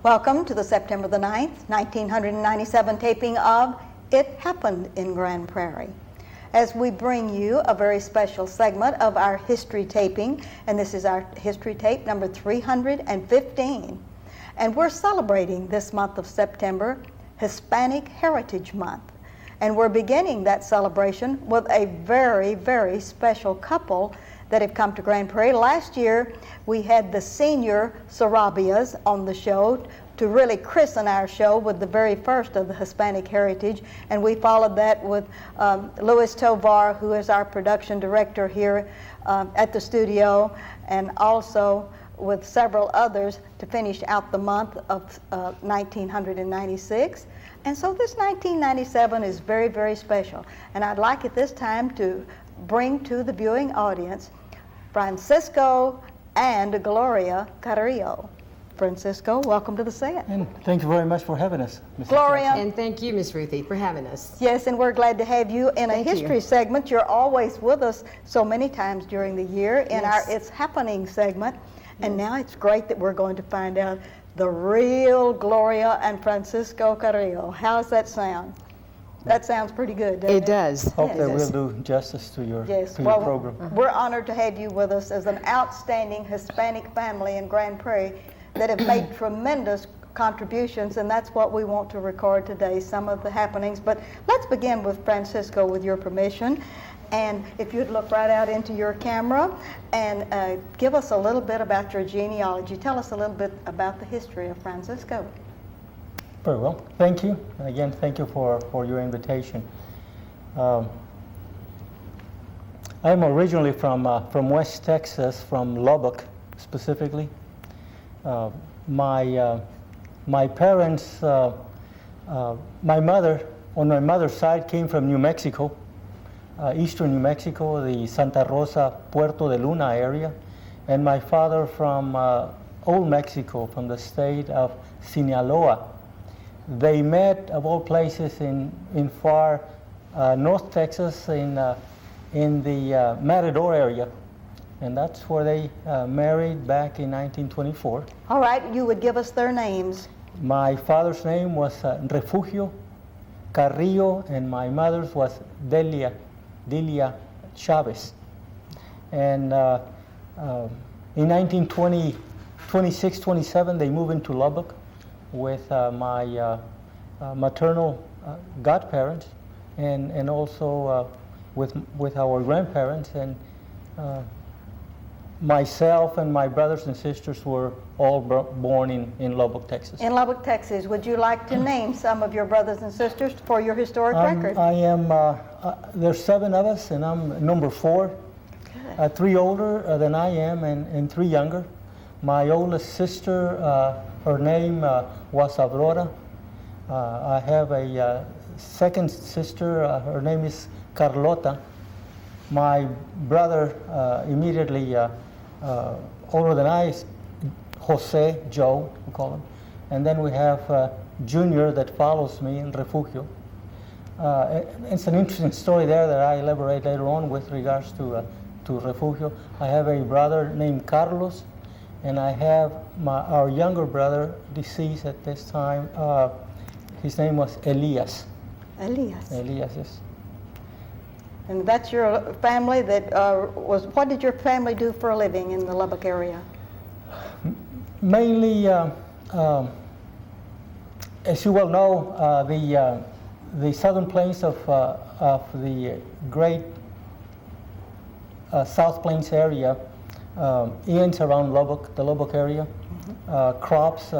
Welcome to the September the 9th, 1997 taping of It Happened in Grand Prairie, as we bring you a very special segment of our history taping, and this is our history tape number 315. And we're celebrating this month of September Hispanic Heritage Month. And we're beginning that celebration with a very, very special couple that have come to Grand Prairie. Last year, we had the senior Sarabias on the show to really christen our show with the very first of the Hispanic heritage. And we followed that with Louis Tovar, who is our production director here at the studio, and also with several others to finish out the month of 1996. And so this 1997 is very, very special. And I'd like at this time to bring to the viewing audience Francisco and Gloria Carrillo. Francisco, welcome to the set. And thank you very much for having us, Mrs. Gloria. Jackson. And thank you, Miss Ruthie, for having us. Yes, and we're glad to have you in a Thank history you. segment. You're always with us so many times during the year in Yes. our It's Happening segment. And now it's great that we're going to find out the real Gloria and Francisco Carrillo. How's that sound? That sounds pretty good, doesn't it? It does. Hope that Yes. will do justice to your, Yes, to your well, program. we're honored to have you with us as an outstanding Hispanic family in Grand Prairie that have made tremendous contributions, and that's what we want to record today, some of the happenings. But let's begin with Francisco, with your permission. And if you'd look right out into your camera and give us a little bit about your genealogy. Tell us a little bit about the history of Francisco. Very well. Thank you. And again, thank you for your invitation. I'm originally from West Texas, from Lubbock specifically. My parents, my mother, on my mother's side, came from New Mexico, eastern New Mexico, the Santa Rosa, Puerto de Luna area, and my father from Old Mexico, from the state of Sinaloa. They met, of all places, in far North Texas, in the Matador area. And that's where they married back in 1924. All right, you would give us their names. My father's name was Refugio Carrillo, and my mother's was Delia Chavez. And in 1926, 27, they moved into Lubbock with my maternal godparents, and also with our grandparents. And myself and my brothers and sisters were all born in Lubbock, Texas. In Lubbock, Texas. Would you like to name some of your brothers and sisters for your historic record? I am, there's 7 of us, and I'm number 4. 3 older than I am, and 3 younger. My oldest sister, her name was Aurora. I have a second sister, her name is Carlota. My brother, immediately older than I, is Jose, Joe, we call him. And then we have Junior that follows me in Refugio. It's an interesting story there that I elaborate later on with regards to Refugio. I have a brother named Carlos, and I have our younger brother, deceased at this time. His name was Elias. Elias. Elias, yes. And that's your family that what did your family do for a living in the Lubbock area? Mainly, as you well know, the southern plains of the great South Plains area ends around Lubbock, the Lubbock area. Crops,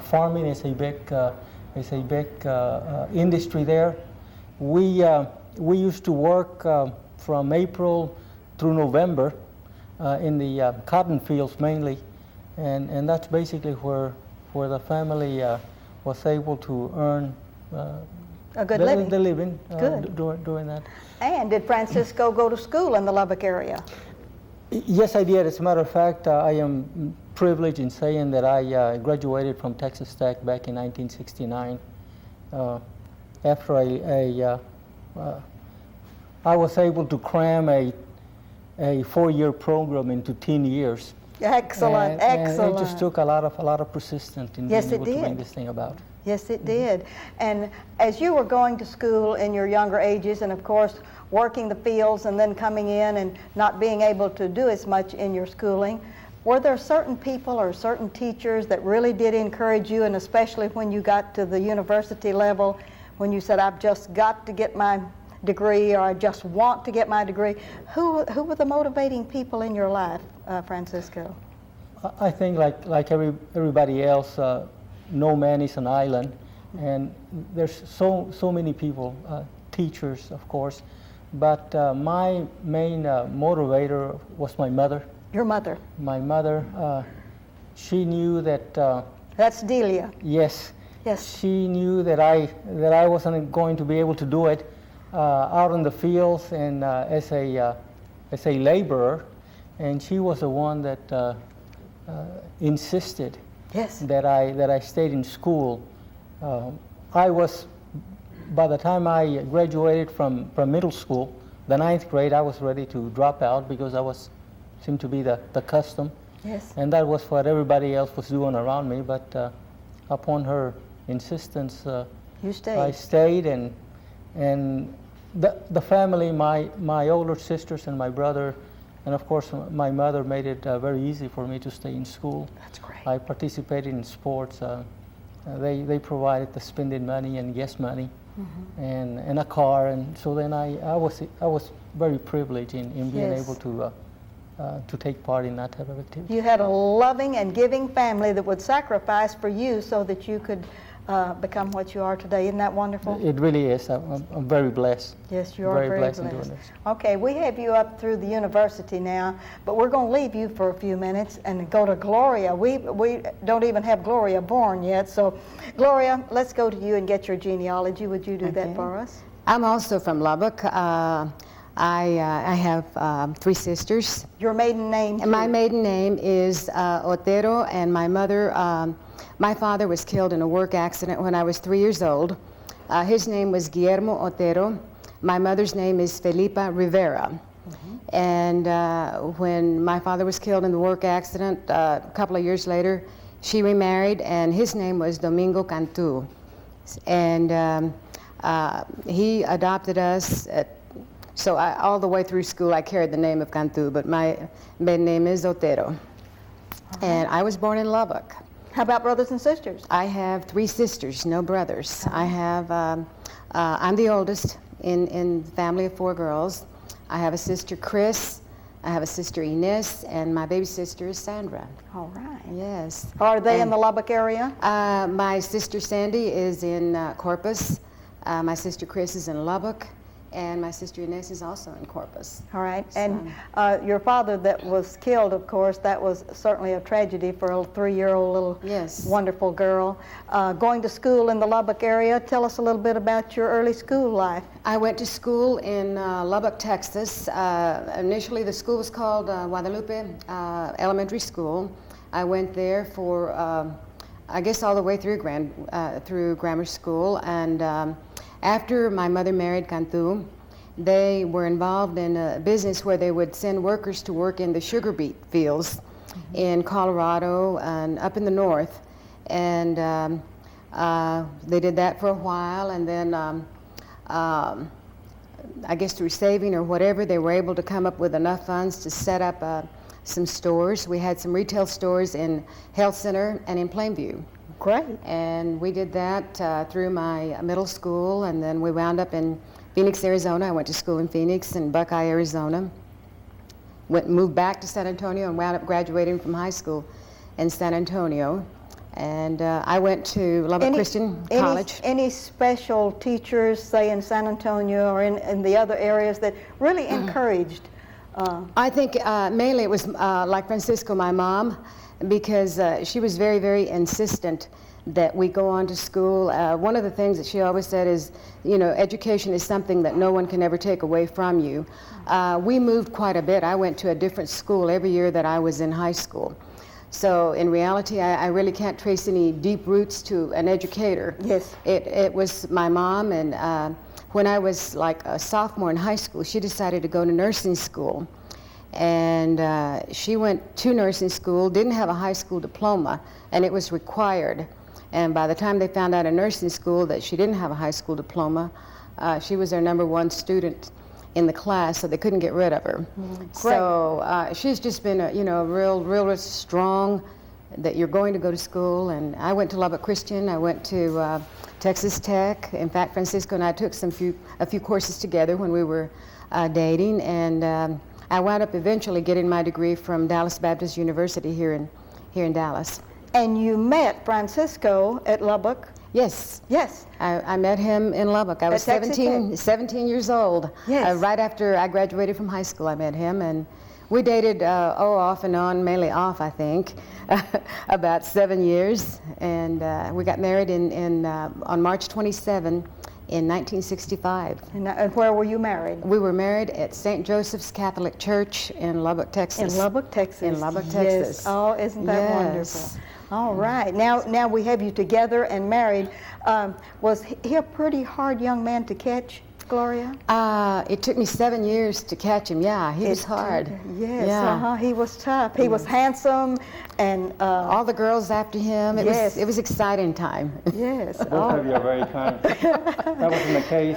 farming is a big industry there. We used to work from April through November in the cotton fields mainly, and that's basically where the family was able to earn A good living. the living Good. doing that. And did Francisco go to school in the Lubbock area? Yes, I did. As a matter of fact, I am privileged in saying that I graduated from Texas Tech back in 1969. After I was able to cram a 4-year program into 10 years, Excellent, And excellent. it just took a lot of persistence in Yes, being it able to bring did. this thing about. Yes, it did. And as you were going to school in your younger ages, and of course working the fields and then coming in and not being able to do as much in your schooling, were there certain people or certain teachers that really did encourage you, and especially when you got to the university level, when you said, I've just got to get my degree, or I just want to get my degree? Who were the motivating people in your life, Francisco? I think like everybody else, no man is an island, and there's so many people, teachers of course, but my main motivator was my mother. Your mother. My mother, she knew that. That's Delia. Yes. Yes. She knew that I wasn't going to be able to do it out in the fields and as a laborer, and she was the one that insisted. Yes. That I stayed in school. I was, by the time I graduated from middle school, the 9th grade, I was ready to drop out because seemed to be the custom. Yes. And that was what everybody else was doing around me. But upon her insistence, You stayed. I stayed, and the family, my older sisters and my brother, and of course my mother made it very easy for me to stay in school. That's great. I participated in sports. They provided the spending money and gas money, and a car, and so then I was very privileged in being Yes. able to take part in that type of activity. You had a loving and giving family that would sacrifice for you so that you could become what you are today. Isn't that wonderful? It really is. I'm very blessed. Yes, you are very very blessed blessed. in doing this. Okay, we have you up through the university now, but we're going to leave you for a few minutes and go to Gloria. We don't even have Gloria born yet, so Gloria, let's go to you and get your genealogy. Would you do that Okay. for us? I'm also from Lubbock. I have 3 sisters. Your maiden name? And my too. maiden name is Otero, and my mother, my father was killed in a work accident when I was 3 years old. His name was Guillermo Otero. My mother's name is Felipa Rivera. And when my father was killed in the work accident, a couple of years later, she remarried, and his name was Domingo Cantu. And he adopted us. So all the way through school, I carried the name of Cantu, but my maiden name is Otero. And I was born in Lubbock. How about brothers and sisters? I have 3 sisters, no brothers. I have, I'm the oldest in the family of 4 girls. I have a sister, Chris. I have a sister, Ines, and my baby sister is Sandra. All right. Yes. Are they in And, the Lubbock area? My sister, Sandy, is in Corpus. My sister, Chris, is in Lubbock. And my sister Ines is also in Corpus. All right. And your father that was killed, of course, that was certainly a tragedy for a 3-year-old little Yes. wonderful girl. Going to school in the Lubbock area, tell us a little bit about your early school life. I went to school in Lubbock, Texas. Initially, the school was called Guadalupe Elementary School. I went there for, I guess, all the way through grammar school. And after my mother married Cantu, they were involved in a business where they would send workers to work in the sugar beet fields in Colorado and up in the north. And they did that for a while, and then I guess through saving or whatever, they were able to come up with enough funds to set up some stores. We had some retail stores in Health Center and in Plainview. Great. And we did that through my middle school, and then we wound up in Phoenix, Arizona. I went to school in Phoenix and Buckeye, Arizona. Moved back to San Antonio and wound up graduating from high school in San Antonio. And I went to Lubbock Christian College. Any special teachers, say in San Antonio or in the other areas, that really encouraged? I think mainly it was like Francisco, my mom, because she was very, very insistent that we go on to school. One of the things that she always said is, you know, education is something that no one can ever take away from you. We moved quite a bit. I went to a different school every year that I was in high school. So in reality, I really can't trace any deep roots to an educator. Yes. It was my mom, and when I was like a sophomore in high school, she decided to go to nursing school. And she went to nursing school, didn't have a high school diploma, and it was required. And by the time they found out in nursing school that she didn't have a high school diploma, she was their #1 student in the class, so they couldn't get rid of her. So she's just been a, real strong, that you're going to go to school. And I went to Lubbock Christian, I went to Texas Tech. In fact, Francisco and I took a few courses together when we were dating, and I wound up eventually getting my degree from Dallas Baptist University here in Dallas. And you met Francisco at Lubbock? Yes. Yes. I met him in Lubbock. I was At Texas 17 years old. Yes. Right after I graduated from high school, I met him, and we dated off and on, mainly off, I think, about 7 years. And we got married on March 27 in 1965. And where were you married? We were married at St. Joseph's Catholic Church in Lubbock, Texas. In Lubbock, Texas. In Lubbock, Yes. Texas. Oh, isn't that Yes. wonderful? All right. Now we have you together and married. Was he a pretty hard young man to catch, Gloria? It took me 7 years to catch him. Yeah, he was hard. Yes. Yeah. He was tough. He was handsome, and All the girls after him. Yes. It was exciting time. yes. Both of you are very kind. That wasn't the case.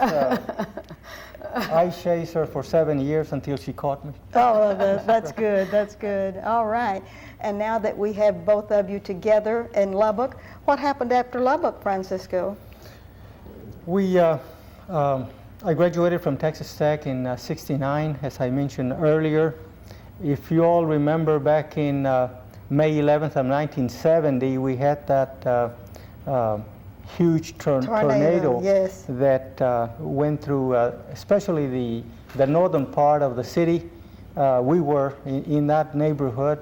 I chased her for 7 years until she caught me. Oh, that's good. That's good. All right. And now that we have both of you together in Lubbock, what happened after Lubbock, Francisco? I graduated from Texas Tech in '69, as I mentioned earlier. If you all remember, back in May 11th of 1970, we had that huge tornado yes. that went through, especially the northern part of the city. We were in that neighborhood.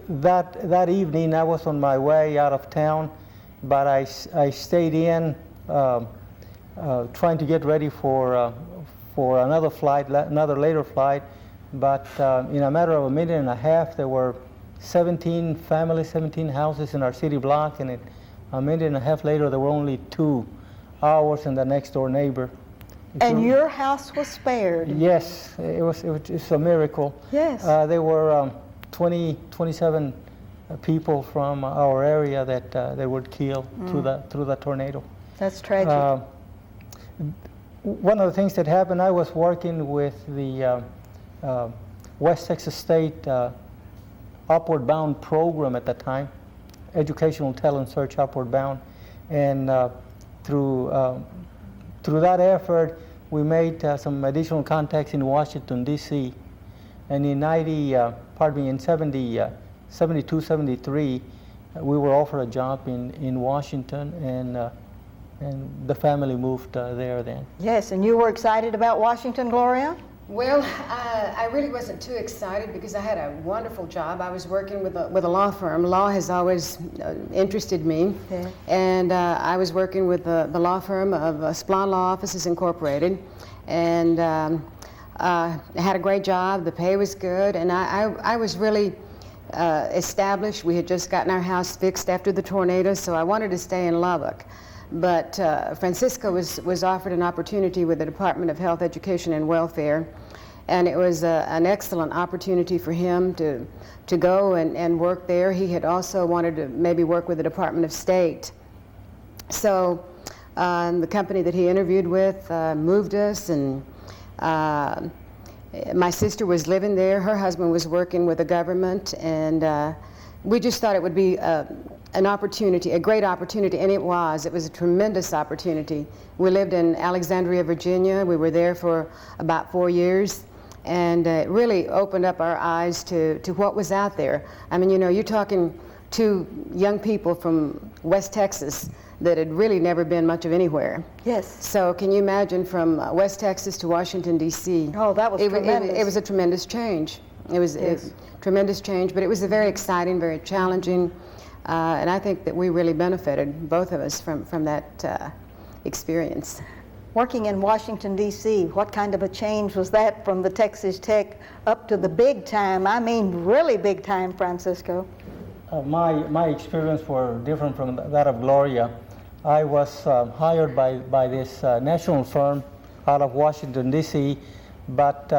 That evening, I was on my way out of town, but I stayed in, trying to get ready for another flight, another later flight. But in a matter of a minute and a half, there were 17 families, 17 houses in our city block, and a minute and a half later, there were only 2 hours and the next door neighbor. And your house was spared. Yes, it's a miracle. Yes. There were 27 people from our area that they were killed through the tornado. That's tragic. One of the things that happened, I was working with the West Texas State Upward Bound program at the time, Educational Talent Search Upward Bound, and through that effort, we made some additional contacts in Washington, D.C. And in 72, 73, we were offered a job in Washington, and the family moved there then. Yes, and you were excited about Washington, Gloria? Well, I really wasn't too excited because I had a wonderful job. I was working with a law firm. Law has always interested me. Yeah. And I was working with the law firm of Splon Law Offices Incorporated. And I had a great job. The pay was good. And I was really established. We had just gotten our house fixed after the tornado, so I wanted to stay in Lubbock. But Francisco was offered an opportunity with the Department of Health, Education, and Welfare, and it was an excellent opportunity for him to go and work there. He had also wanted to maybe work with the Department of State. So the company that he interviewed with moved us, and my sister was living there. Her husband was working with the government, and we just thought it would be an opportunity, a great opportunity, and it was. It was a tremendous opportunity. We lived in Alexandria, Virginia. We were there for about 4 years, and it really opened up our eyes to what was out there. I mean, you're talking to young people from West Texas that had really never been much of anywhere. Yes. So can you imagine from West Texas to Washington, D.C.? Oh, that was tremendous. It was a tremendous change. It was a tremendous change, but it was a very exciting, very challenging, and I think that we really benefited, both of us, from that experience. Working in Washington, D.C., what kind of a change was that from the Texas Tech up to the big time? I mean, really big time, Francisco. My experience were different from that of Gloria. I was hired by this national firm out of Washington, D.C., but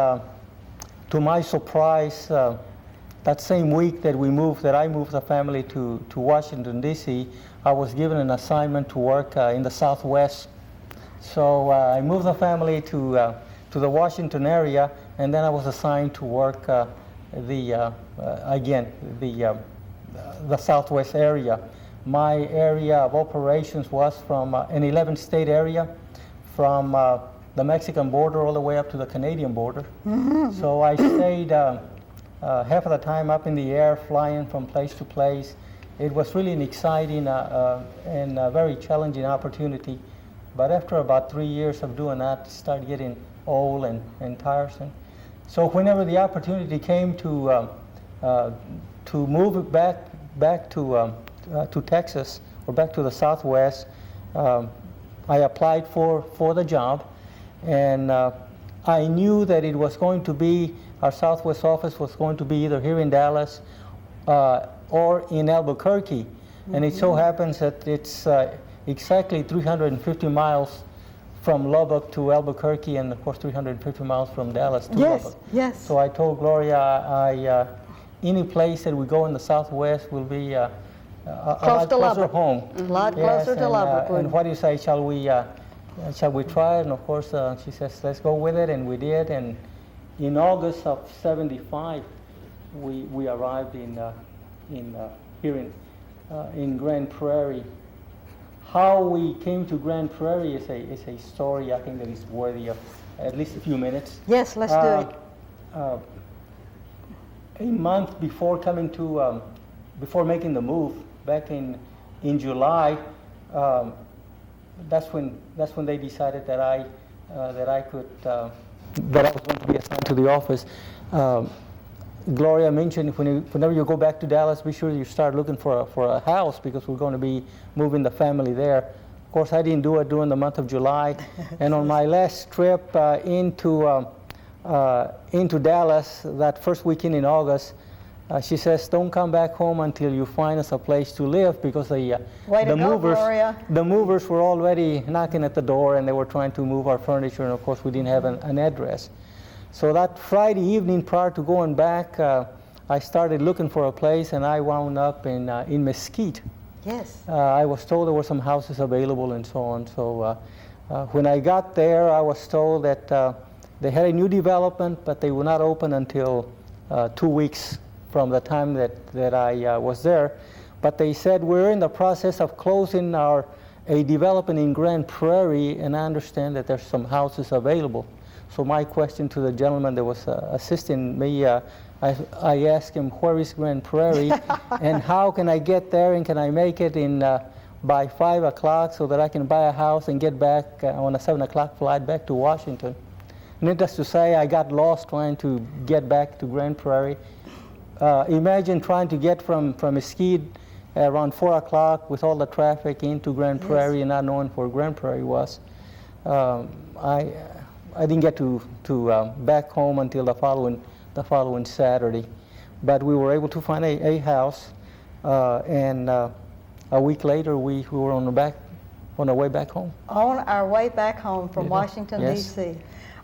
to my surprise, that same week that I moved the family to Washington, D.C., I was given an assignment to work in the Southwest. So I moved the family to the Washington area, and then I was assigned to work the Southwest area. My area of operations was from an 11-state area, from the Mexican border all the way up to the Canadian border. Mm-hmm. So I stayed half of the time up in the air, flying from place to place. It was really an exciting and very challenging opportunity. But after about 3 years of doing that, it started getting old and tiresome. So whenever the opportunity came to move back to Texas or back to the Southwest, I applied for the job, and I knew that it was going to be, our Southwest office was going to be either here in Dallas or in Albuquerque. Mm-hmm. And it so happens that it's exactly 350 miles from Lubbock to Albuquerque, and of course 350 miles from Dallas to Lubbock. Yes. So I told Gloria, any place that we go in the Southwest will be a lot closer home. A lot closer to Lubbock. And what do you say? Shall we try it? And of course, she says, let's go with it, and we did. And in August of '75, we arrived here in Grand Prairie. How we came to Grand Prairie is a story I think that is worthy of at least a few minutes. Yes, let's do it. A month before coming to, before making the move, back in July, that's when they decided that I was going to be assigned to the office. Gloria mentioned whenever you go back to Dallas, be sure you start looking for a house, because we're going to be moving the family there. Of course, I didn't do it during the month of July, and on my last trip into Dallas, that first weekend in August, she says, "Don't come back home until you find us a place to live," because the movers were already knocking at the door, and they were trying to move our furniture, and of course we didn't have an address. So that Friday evening prior to going back, I started looking for a place, and I wound up in Mesquite. Yes. I was told there were some houses available and so on. So when I got there, I was told that they had a new development, but they would not open until 2 weeks from the time that I was there. But they said, we're in the process of closing a development in Grand Prairie, and I understand that there's some houses available. So my question to the gentleman that was assisting me, I asked him, where is Grand Prairie, and how can I get there, and can I make it by 5 o'clock so that I can buy a house and get back on a 7 o'clock flight back to Washington? Needless to say, I got lost trying to get back to Grand Prairie. Imagine trying to get from Mesquite around 4 o'clock with all the traffic into Grand Prairie, and not knowing where Grand Prairie was. I didn't get to back home until the following Saturday, but we were able to find a house, and a week later we were on our way back home. On our way back home from Washington, yes. D.C.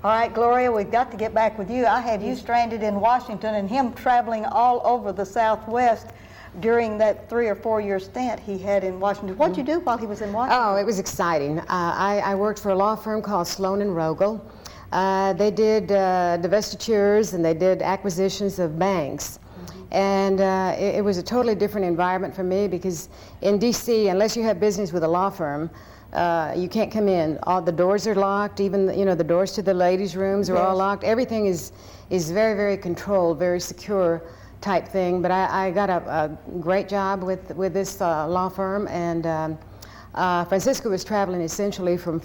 All right, Gloria, we've got to get back with you. I have you stranded in Washington, and him traveling all over the Southwest during that 3 or 4 year stint he had in Washington. What did you do while he was in Washington? Oh, it was exciting. I worked for a law firm called Sloan & Rogel. They did divestitures, and they did acquisitions of banks. And it was a totally different environment for me, because in D.C., unless you have business with a law firm, you can't come in. All the doors are locked. Even the doors to the ladies' rooms are all locked. Everything is very, very controlled, very secure type thing. But I got a great job with this law firm, and Francisco was traveling essentially from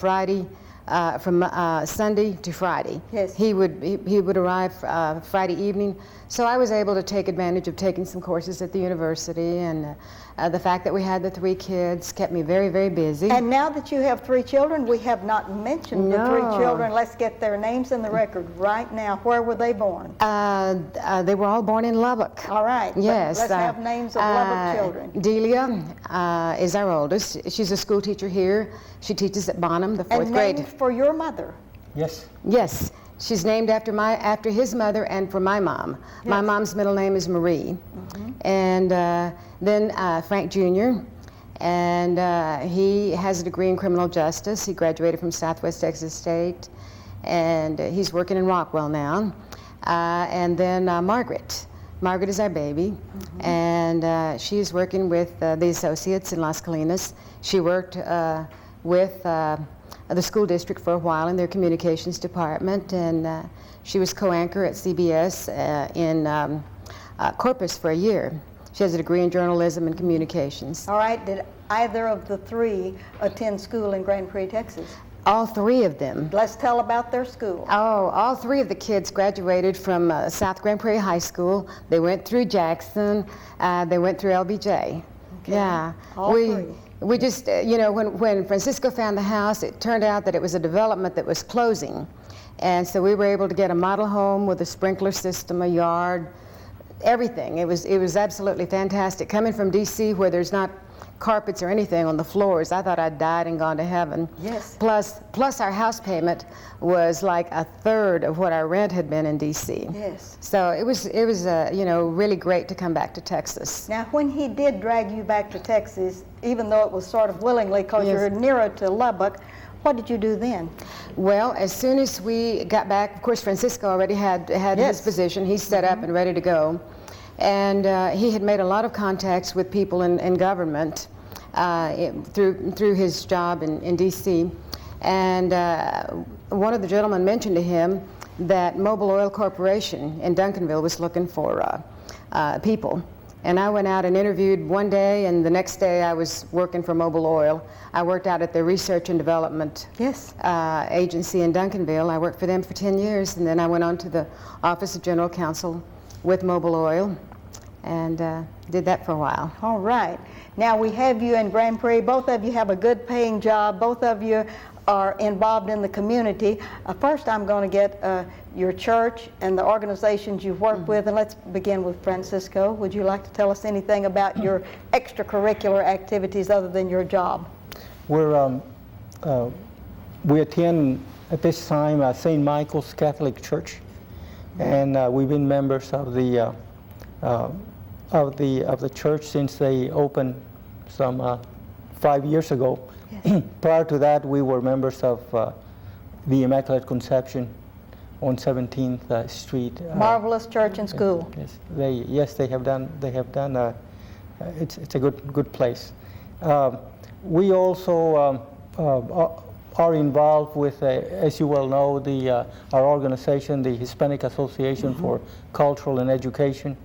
Sunday to Friday. Yes. He would arrive Friday evening. So I was able to take advantage of taking some courses at the university, and the fact that we had the 3 kids kept me very, very busy. And now that you have 3 children, we have not mentioned the 3 children. Let's get their names in the record right now. Where were they born? They were all born in Lubbock. All right. Yes. Let's have names of Lubbock children. Delia is our oldest. She's a school teacher here. She teaches at Bonham, the 4th grade. And names for your mother? Yes. Yes. She's named after his mother and for my mom. Yes. My mom's middle name is Marie. And then Frank Jr., and he has a degree in criminal justice. He graduated from Southwest Texas State, and he's working in Rockwell now. And then Margaret. Margaret is our baby, and she's working with the associates in Las Colinas. She worked with the school district for a while in their communications department, and she was co-anchor at CBS in Corpus for a year. She has a degree in journalism and communications. All right, did either of the three attend school in Grand Prairie, Texas? All three of them. Let's tell about their school. Oh, all three of the kids graduated from South Grand Prairie High School. They went through Jackson. They went through LBJ. Okay. Yeah. All three. We just, when Francisco found the house, it turned out that it was a development that was closing. And so we were able to get a model home with a sprinkler system, a yard, everything. It was absolutely fantastic. Coming from D.C. where there's not carpets or anything on the floors, I thought I'd died and gone to heaven. Yes. Plus our house payment was like a third of what our rent had been in D.C. Yes. So it was really great to come back to Texas. Now, when he did drag you back to Texas, even though it was sort of willingly because Yes. you're nearer to Lubbock, what did you do then? Well, as soon as we got back, of course, Francisco already had Yes. his position. He's set up and ready to go. And he had made a lot of contacts with people in government through his job in D.C. And one of the gentlemen mentioned to him that Mobil Oil Corporation in Duncanville was looking for people. And I went out and interviewed one day, and the next day I was working for Mobil Oil. I worked out at the Research and Development Yes. Agency in Duncanville. I worked for them for 10 years, and then I went on to the Office of General Counsel with Mobil Oil, and did that for a while. All right. Now we have you in Grand Prairie. Both of you have a good paying job. Both of you are involved in the community. First, I'm going to get your church and the organizations you've worked with, and let's begin with Francisco. Would you like to tell us anything about your extracurricular activities other than your job? We attend at this time St. Michael's Catholic Church, and we've been members of the church since they opened some 5 years ago. Yes. Prior to that, we were members of the Immaculate Conception on 17th Street. Marvelous church and school. Yes, they have done. It's a good place. We also are involved with, as you well know, our organization, the Hispanic Association for Cultural and Education.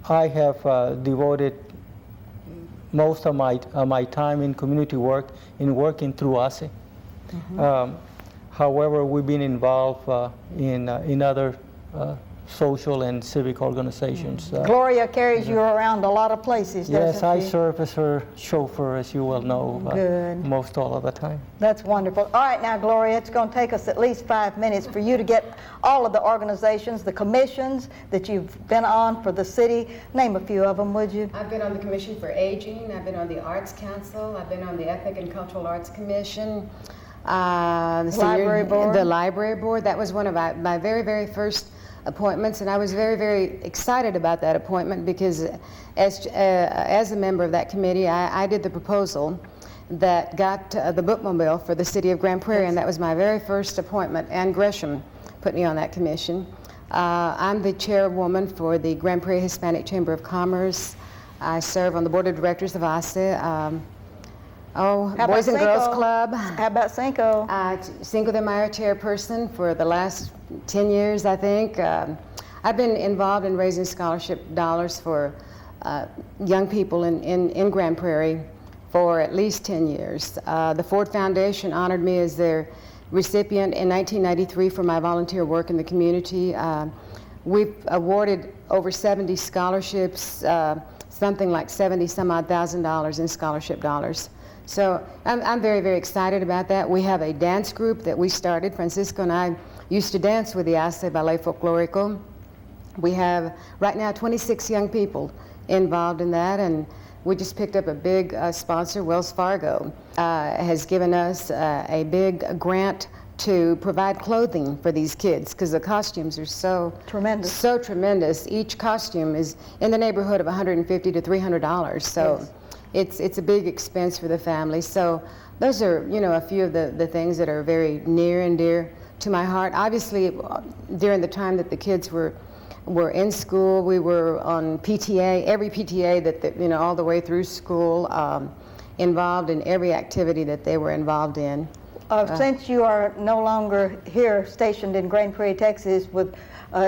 I have devoted most of my time in community work, in working through ASE. However, we've been involved in other social and civic organizations. Gloria carries you around a lot of places, doesn't Yes, I she? serve as her chauffeur, as you well know, Good. most all of the time. That's wonderful. All right, now, Gloria, it's going to take us at least 5 minutes for you to get all of the organizations, the commissions that you've been on for the city. Name a few of them, would you? I've been on the Commission for Aging. I've been on the Arts Council. I've been on the Ethnic and Cultural Arts Commission. Library Board. The Library Board. That was one of my very, very first appointments, and I was very, very excited about that appointment because as a member of that committee, I did the proposal that got the bookmobile for the city of Grand Prairie, and that was my very first appointment. Ann Gresham put me on that commission. I'm the chairwoman for the Grand Prairie Hispanic Chamber of Commerce. I serve on the board of directors of ASE. Boys and Girls Club. How about Cinco? Cinco de Mayo chairperson for the last 10 years, I think. I've been involved in raising scholarship dollars for young people in Grand Prairie for at least 10 years. The Ford Foundation honored me as their recipient in 1993 for my volunteer work in the community. We've awarded over 70 scholarships, something like $70,000 in scholarship dollars. So I'm very, very excited about that. We have a dance group that we started. Francisco and I used to dance with the ASE Ballet Folklorico. We have right now 26 young people involved in that, and we just picked up a big sponsor. Wells Fargo has given us a big grant to provide clothing for these kids because the costumes are so Tremendous. So tremendous. Each costume is in the neighborhood of $150 to $300. So it's a big expense for the family. So those are, a few of the things that are very near and dear to my heart. Obviously, during the time that the kids were in school, we were on PTA, every PTA that all the way through school, involved in every activity that they were involved in. Since you are no longer here stationed in Grand Prairie, Texas with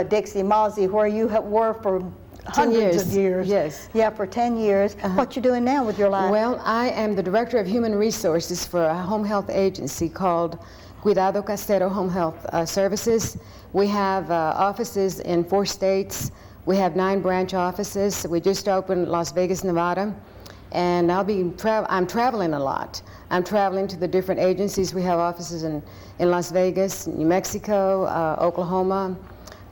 Dixie Mozzie, where you were for hundreds of years. Yes. Yeah, for 10 years. What you doing now with your life? Well, I am the Director of Human Resources for a home health agency called Cuidado Casero Home Health Services. We have offices in 4 states. We have 9 branch offices. We just opened Las Vegas, Nevada. And I'm traveling a lot. I'm traveling to the different agencies. We have offices in Las Vegas, New Mexico, Oklahoma,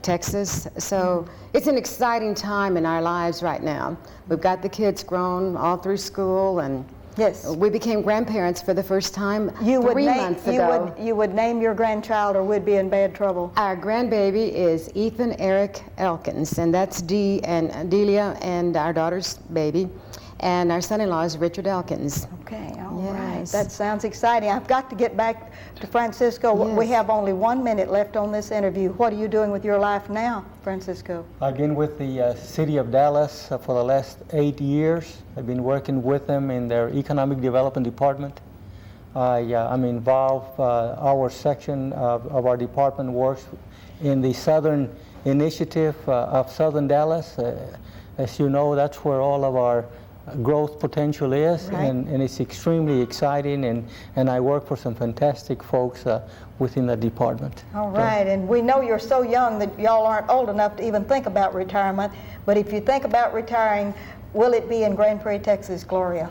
Texas. So it's an exciting time in our lives right now. We've got the kids grown all through school, and yes, we became grandparents for the first time you 3 months ago. You would name your grandchild, or we'd be in bad trouble. Our grandbaby is Ethan Eric Elkins, and that's Delia and our daughter's baby. And our son-in-law is Richard Elkins. Okay, all right. Yes. That sounds exciting. I've got to get back to Francisco. Yes. We have only 1 minute left on this interview. What are you doing with your life now, Francisco? I've been with the city of Dallas for the last 8 years. I've been working with them in their economic development department. I'm involved, our section of our department works in the Southern Initiative of Southern Dallas. As you know, that's where all of our growth potential is, right. and it's extremely exciting, and I work for some fantastic folks within the department. All right, and we know you're so young that y'all aren't old enough to even think about retirement, but if you think about retiring, will it be in Grand Prairie, Texas, Gloria?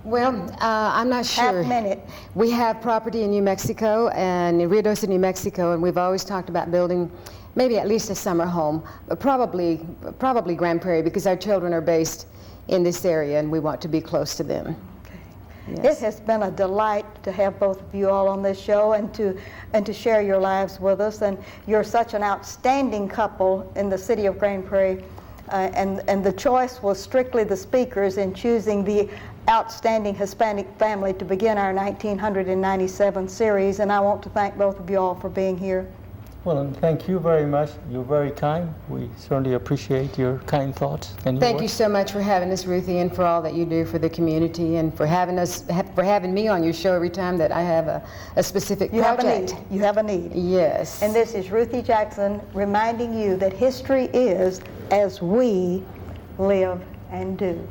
Well, I'm not sure. Half minute. We have property in New Mexico and in Ruidoso, New Mexico, and we've always talked about building maybe at least a summer home, but probably Grand Prairie, because our children are based in this area and we want to be close to them. Okay. Yes. It has been a delight to have both of you all on this show and to share your lives with us. And you're such an outstanding couple in the city of Grand Prairie. And the choice was strictly the speakers in choosing the outstanding Hispanic family to begin our 1997 series. And I want to thank both of you all for being here. Well, and thank you very much. You're very kind. We certainly appreciate your kind thoughts. And Thank you so much for having us, Ruthie, and for all that you do for the community, and for having me on your show every time that I have a specific project. You have a need. Yes. And this is Ruthie Jackson reminding you that history is as we live and do.